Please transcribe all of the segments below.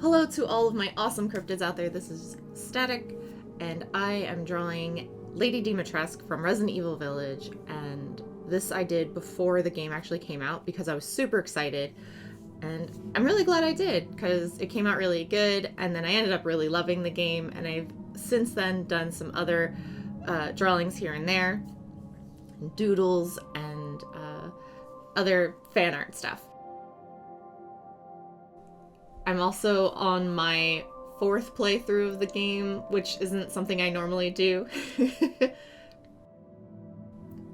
Hello to all of my awesome cryptids out there. This is Static, and I am drawing Lady Dimitrescu from Resident Evil Village, and this I did before the game actually came out because I was super excited, and I'm really glad I did because it came out really good, and then I ended up really loving the game, and I've since then done some other drawings here and there, and doodles, and other fan art stuff. I'm also on my 4th playthrough of the game, which isn't something I normally do.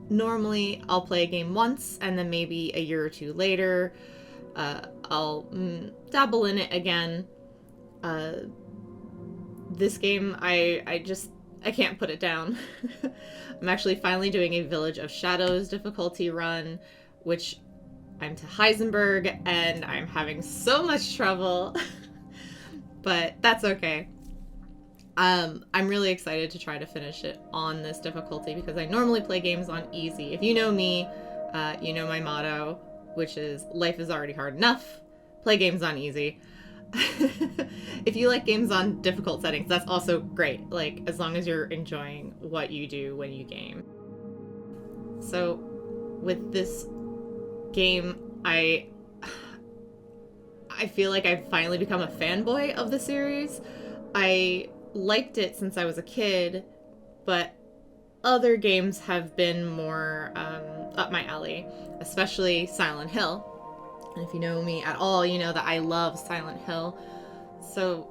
Normally, I'll play a game once, and then maybe a year or two later, I'll dabble in it again. This game, I can't put it down. I'm actually finally doing a Village of Shadows difficulty run, which I'm to Heisenberg, and I'm having so much trouble, but that's okay. I'm really excited to try to finish it on this difficulty because I normally play games on easy. If you know me, you know my motto, which is life is already hard enough. Play games on easy. If you like games on difficult settings, that's also great. Like, as long as you're enjoying what you do when you game. So, with this game, I feel like I've finally become a fanboy of the series. I liked it since I was a kid, but other games have been more up my alley, especially Silent Hill. And if you know me at all, you know that I love Silent Hill. So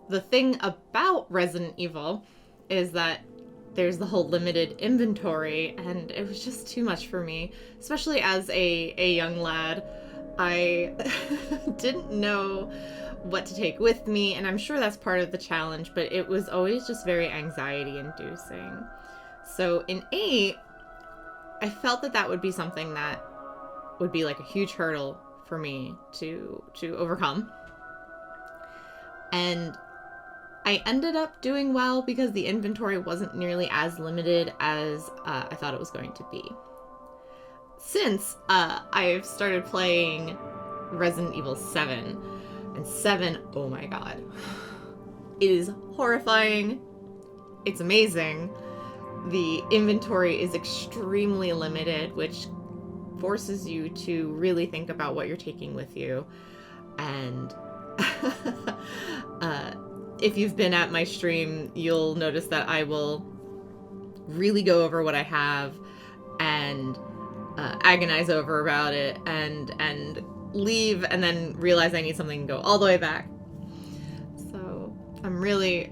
the thing about Resident Evil is that there's the whole limited inventory, and it was just too much for me, especially as a young lad. I didn't know what to take with me, and I'm sure that's part of the challenge, but it was always just very anxiety inducing. So in 8, I felt that would be something that would be like a huge hurdle for me to overcome. And I ended up doing well because the inventory wasn't nearly as limited as I thought it was going to be. Since I've started playing Resident Evil 7, and 7, oh my god. It is horrifying. It's amazing. The inventory is extremely limited, which forces you to really think about what you're taking with you. And if you've been at my stream, you'll notice that I will really go over what I have and agonize over about it and leave and then realize I need something and go all the way back. So I'm really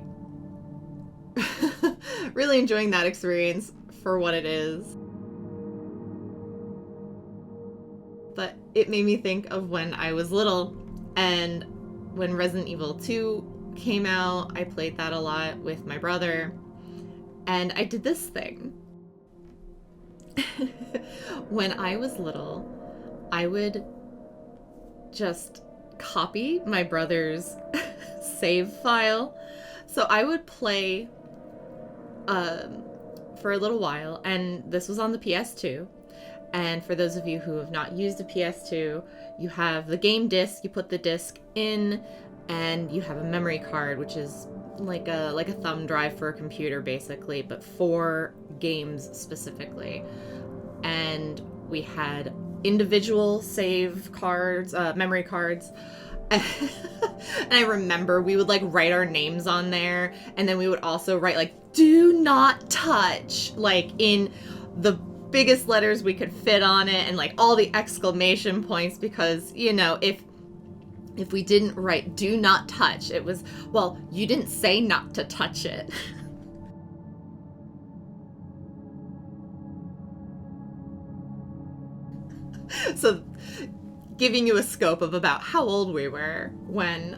really enjoying that experience for what it is. But it made me think of when I was little, and when Resident Evil 2 came out, I played that a lot with my brother, and I did this thing. When I was little, I would just copy my brother's save file. So I would play for a little while, and this was on the PS2. And for those of you who have not used a PS2, you have the game disc, you put the disc in, and you have a memory card, which is like a thumb drive for a computer, basically, but for games specifically. And we had individual save cards, memory cards. And I remember we would like write our names on there, and then we would also write like "do not touch" like in the biggest letters we could fit on it, and like all the exclamation points, because you know, if we didn't write "do not touch," it was, well, you didn't say not to touch it. So giving you a scope of about how old we were when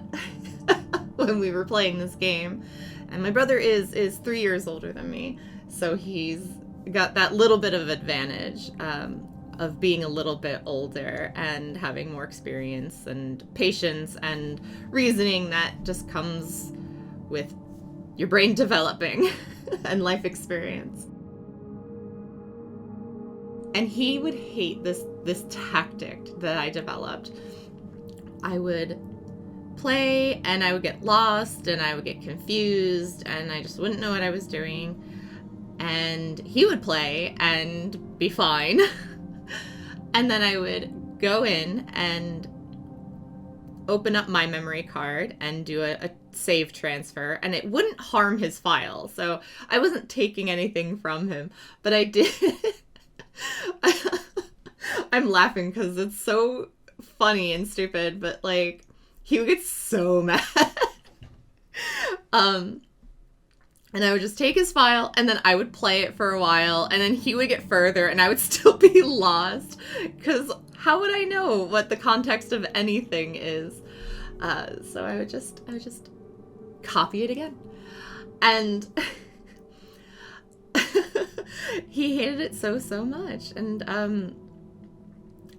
when we were playing this game. And my brother is 3 years older than me, so he's got that little bit of advantage of being a little bit older and having more experience and patience and reasoning that just comes with your brain developing and life experience. And he would hate this tactic that I developed. I would play and I would get lost and I would get confused and I just wouldn't know what I was doing. And he would play and be fine. And then I would go in and open up my memory card and do a save transfer, and it wouldn't harm his file. So I wasn't taking anything from him, but I did. I'm laughing because it's so funny and stupid, but like he would get so mad. And I would just take his file and then I would play it for a while and then he would get further and I would still be lost because how would I know what the context of anything is? So I would just copy it again. And he hated it so much. And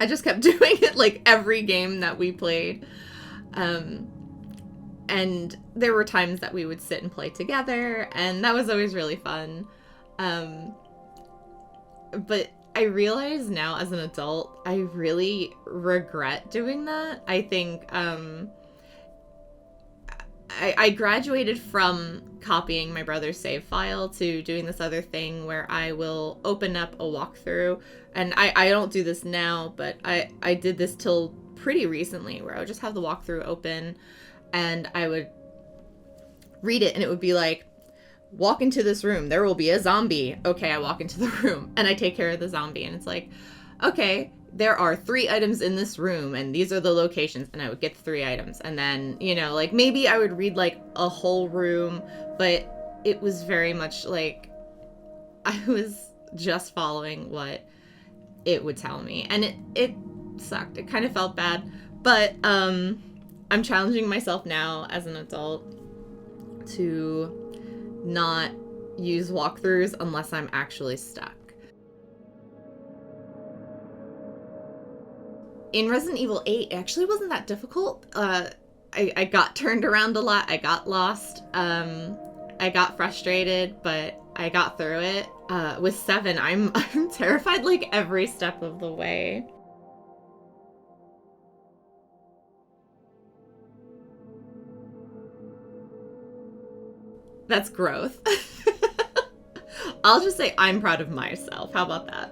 I just kept doing it like every game that we played. And there were times that we would sit and play together, and that was always really fun. But I realize now as an adult, I really regret doing that. I think I graduated from copying my brother's save file to doing this other thing where I will open up a walkthrough. And I don't do this now, but I did this till pretty recently where I would just have the walkthrough open and I would read it and it would be like, walk into this room, there will be a zombie. Okay, I walk into the room and I take care of the zombie and it's like, okay, there are 3 items in this room and these are the locations, and I would get the 3 items. And then, you know, like maybe I would read like a whole room, but it was very much like I was just following what it would tell me. And it sucked. It kind of felt bad, but I'm challenging myself now as an adult to not use walkthroughs unless I'm actually stuck. In Resident Evil 8, it actually wasn't that difficult. I got turned around a lot. I got lost. I got frustrated, but I got through it. With 7, I'm terrified like every step of the way. That's growth. I'll just say I'm proud of myself. How about that?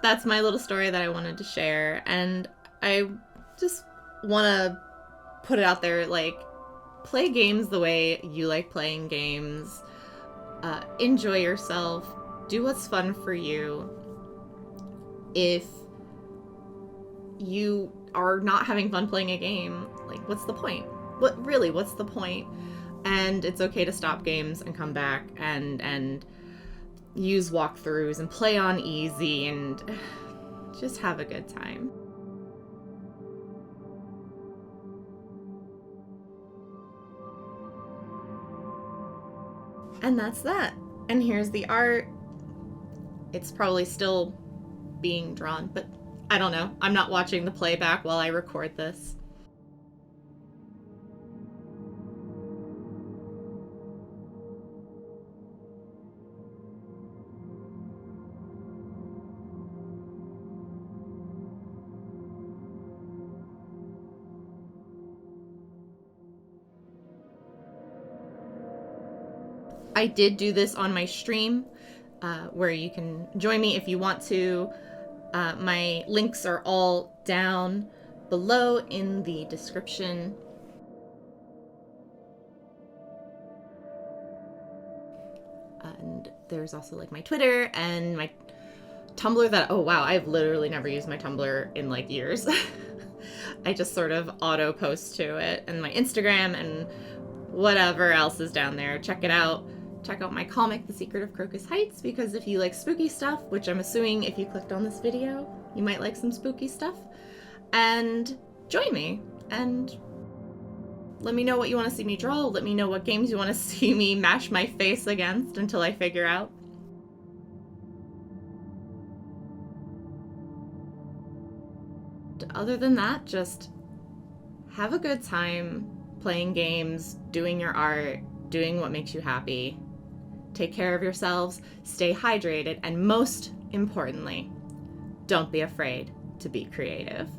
That's my little story that I wanted to share, and I just want to put it out there, like, play games the way you like playing games. Enjoy yourself. Do what's fun for you. If you are not having fun playing a game, like, what's the point? What's the point? And it's okay to stop games and come back and use walkthroughs and play on easy and just have a good time. And that's that. And here's the art. It's probably still being drawn, but I don't know. I'm not watching the playback while I record this. I did do this on my stream, where you can join me if you want to. My links are all down below in the description. And there's also like my Twitter and my Tumblr that, oh wow, I've literally never used my Tumblr in like years. I just sort of auto post to it, and my Instagram and whatever else is down there. Check it out. Check out my comic, The Secret of Crocus Heights, because if you like spooky stuff, which I'm assuming if you clicked on this video, you might like some spooky stuff, and join me, and let me know what you want to see me draw, let me know what games you want to see me mash my face against until I figure out. Other than that, just have a good time playing games, doing your art, doing what makes you happy. Take care of yourselves, stay hydrated, and most importantly, don't be afraid to be creative.